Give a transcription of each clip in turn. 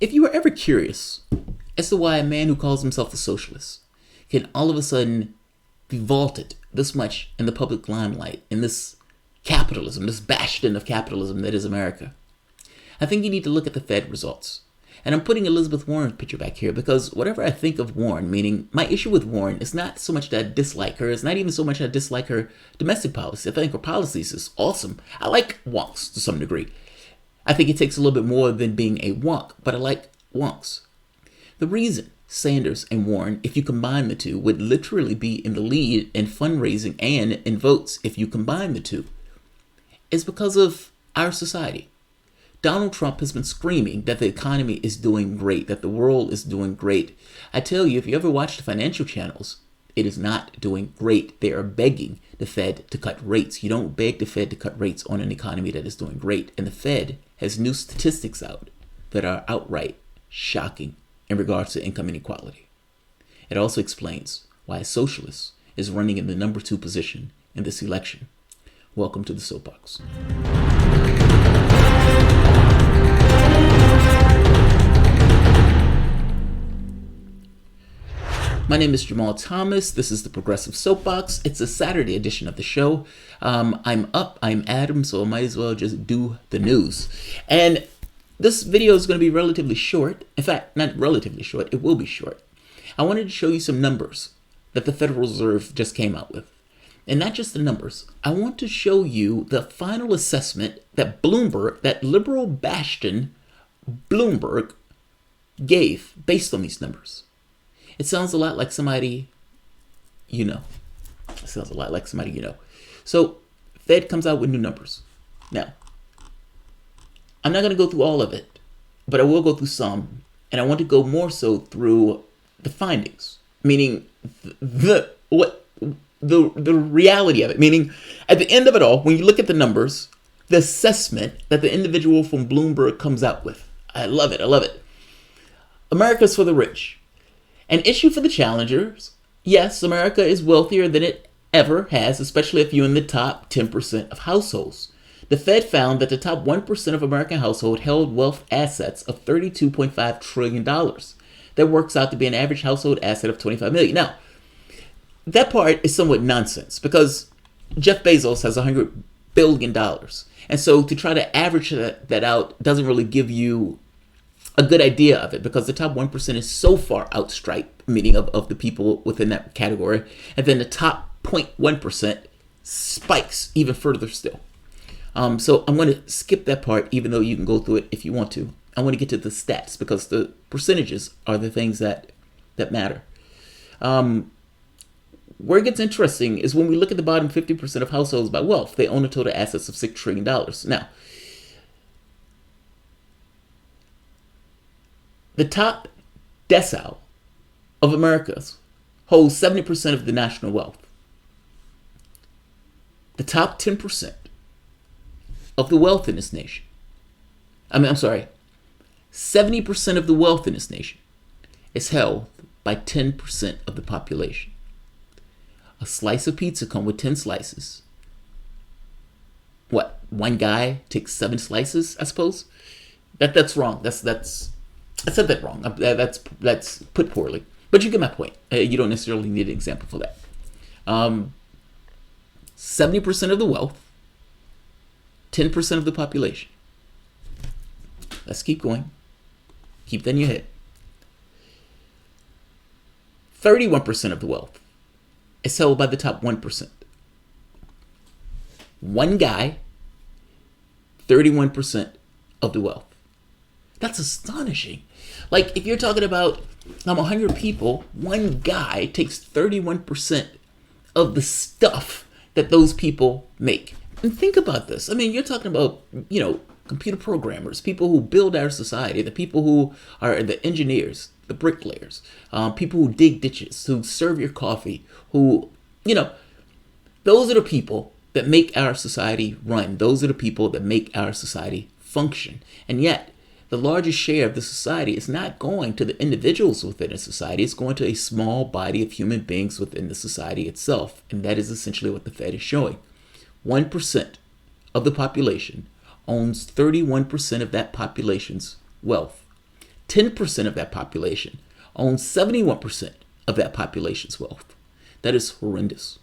If you were ever curious as to why a man who calls himself a socialist can all of a sudden be vaulted this much in the public limelight, in this capitalism, this bastion of capitalism that is America, I think you need to look at the Fed results. And I'm putting Elizabeth Warren's picture back here because whatever I think of Warren, meaning my issue with Warren is not so much that I dislike her, it's not even so much that I dislike her domestic policy. I think her policies is awesome. I like wonks to some degree. I think it takes a little bit more than being a wonk, but I like wonks. The reason Sanders and Warren, if you combine the two, would literally be in the lead in fundraising and in votes if you combine the two, is because of our society. Donald Trump has been screaming that the economy is doing great, that the world is doing great. I tell you, if you ever watch the financial channels, it is not doing great. They are begging the Fed to cut rates. You don't beg the Fed to cut rates on an economy that is doing great. And the Fed has new statistics out that are outright shocking in regards to income inequality. It also explains why a socialist is running in the number 2 position in this election. Welcome to the Soapbox. My name is Jamarl Thomas. This is the Progressive Soapbox. It's a Saturday edition of the show. I'm up, I'm Adam, so I might as well just do the news. And this video is going to be relatively short. In fact, not relatively short, it will be short. I wanted to show you some numbers that the Federal Reserve just came out with. And not just the numbers. I want to show you the final assessment that Bloomberg, that liberal bastion Bloomberg, gave based on these numbers. It sounds a lot like somebody you know. It sounds a lot like somebody you know. So, Fed comes out with new numbers. Now, I'm not going to go through all of it, but I will go through some. And I want to go more so through the findings, meaning the reality of it. Meaning, at the end of it all, when you look at the numbers, the assessment that the individual from Bloomberg comes out with. I love it. I love it. America's for the rich. An issue for the challengers. Yes, America is wealthier than it ever has, especially if you're in the top 10% of households. The Fed found that the top 1% of American households held wealth assets of $32.5 trillion. That works out to be an average household asset of $25 million. Now, that part is somewhat nonsense because Jeff Bezos has $100 billion. And so to try to average that out doesn't really give you a good idea of it because the top 1% is so far outstriped, meaning of the people within that category. And then the top 0.1% spikes even further still. So I'm going to skip that part, even though you can go through it if you want to. I want to get to the stats because the percentages are the things that matter. Where it gets interesting is when we look at the bottom 50% of households by wealth, they own a total assets of $6 trillion. Now, the top decile of America's holds 70% of the national wealth. The top 10% of the wealth in this nation. 70% of the wealth in this nation is held by 10% of the population. A slice of pizza comes with 10 slices. What? One guy takes 7 slices, I suppose? That's wrong. I said that wrong. That's put poorly. But you get my point. You don't necessarily need an example for that. 70% of the wealth, 10% of the population. Let's keep going. Keep that in your head. 31% of the wealth is held by the top 1%. One guy, 31% of the wealth. That's astonishing. Like, if you're talking about 100 people, one guy takes 31% of the stuff that those people make. And think about this. I mean, you're talking about, computer programmers, people who build our society, the people who are the engineers, the bricklayers, people who dig ditches, who serve your coffee, who, those are the people that make our society run. Those are the people that make our society function. And yet, the largest share of the society is not going to the individuals within a society. It's going to a small body of human beings within the society itself. And that is essentially what the Fed is showing. 1% of the population owns 31% of that population's wealth. 10% of that population owns 71% of that population's wealth. That is horrendous.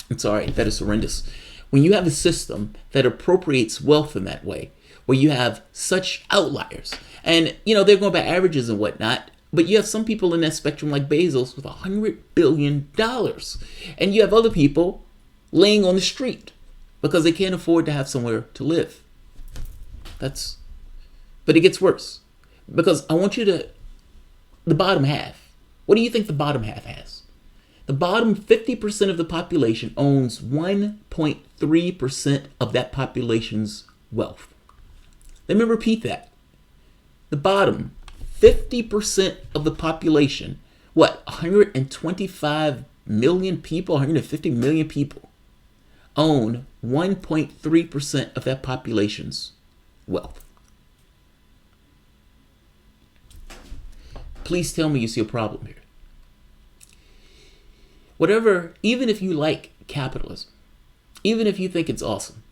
I'm sorry, that is horrendous. When you have a system that appropriates wealth in that way, where you have such outliers, and they're going by averages and whatnot, but you have some people in that spectrum like Bezos with $100 billion, and you have other people laying on the street because they can't afford to have somewhere to live. But it gets worse, because I want you to, the bottom half, what do you think the bottom half has? The bottom 50% of the population owns 1.3% of that population's wealth. Let me repeat that. The bottom 50% of the population, 125 million people, 150 million people, own 1.3% of that population's wealth. Please tell me you see a problem here. Even if you like capitalism, even if you think it's awesome,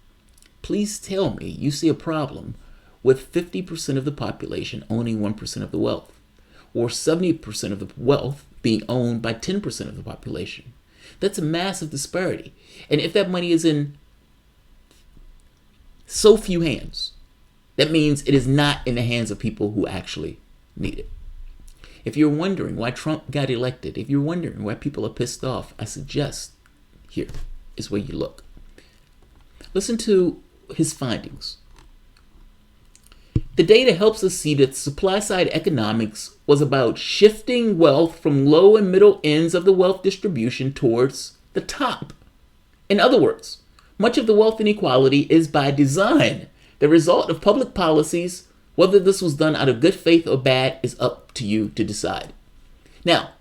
please tell me you see a problem with 50% of the population owning 1% of the wealth, or 70% of the wealth being owned by 10% of the population. That's a massive disparity. And if that money is in so few hands, that means it is not in the hands of people who actually need it. If you're wondering why Trump got elected, if you're wondering why people are pissed off, I suggest here is where you look. Listen to his findings. The data helps us see that supply-side economics was about shifting wealth from low and middle ends of the wealth distribution towards the top. In other words, much of the wealth inequality is by design, the result of public policies. Whether this was done out of good faith or bad is up to you to decide. Now,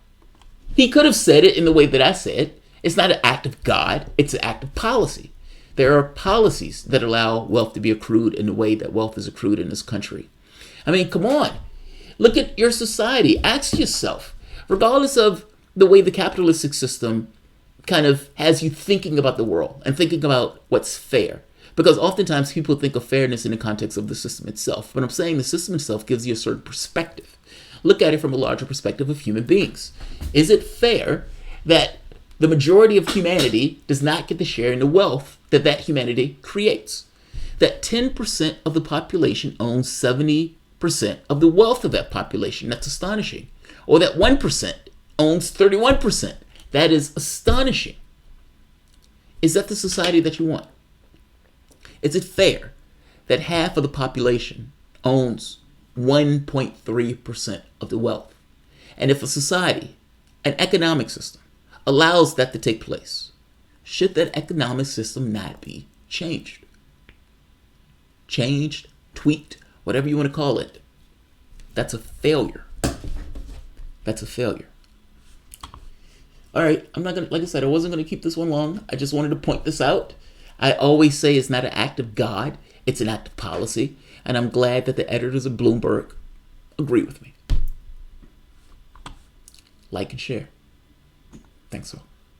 he could have said it in the way that I said. It's not an act of God, it's an act of policy. There are policies that allow wealth to be accrued in the way that wealth is accrued in this country. I mean, come on. Look at your society. Ask yourself, regardless of the way the capitalistic system kind of has you thinking about the world and thinking about what's fair. Because oftentimes people think of fairness in the context of the system itself. But I'm saying the system itself gives you a certain perspective. Look at it from a larger perspective of human beings. Is it fair that the majority of humanity does not get to share in the wealth that humanity creates? That 10% of the population owns 70% of the wealth of that population. That's astonishing. Or that 1% owns 31%. That is astonishing. Is that the society that you want? Is it fair that half of the population owns 1.3% of the wealth? And if a society, an economic system, allows that to take place, should that economic system not be changed? Changed, tweaked, whatever you want to call it. That's a failure. That's a failure. All right, I'm not going to, like I said, I wasn't going to keep this one long. I just wanted to point this out. I always say it's not an act of God, it's an act of policy. And I'm glad that the editors of Bloomberg agree with me. Like and share. Thanks all.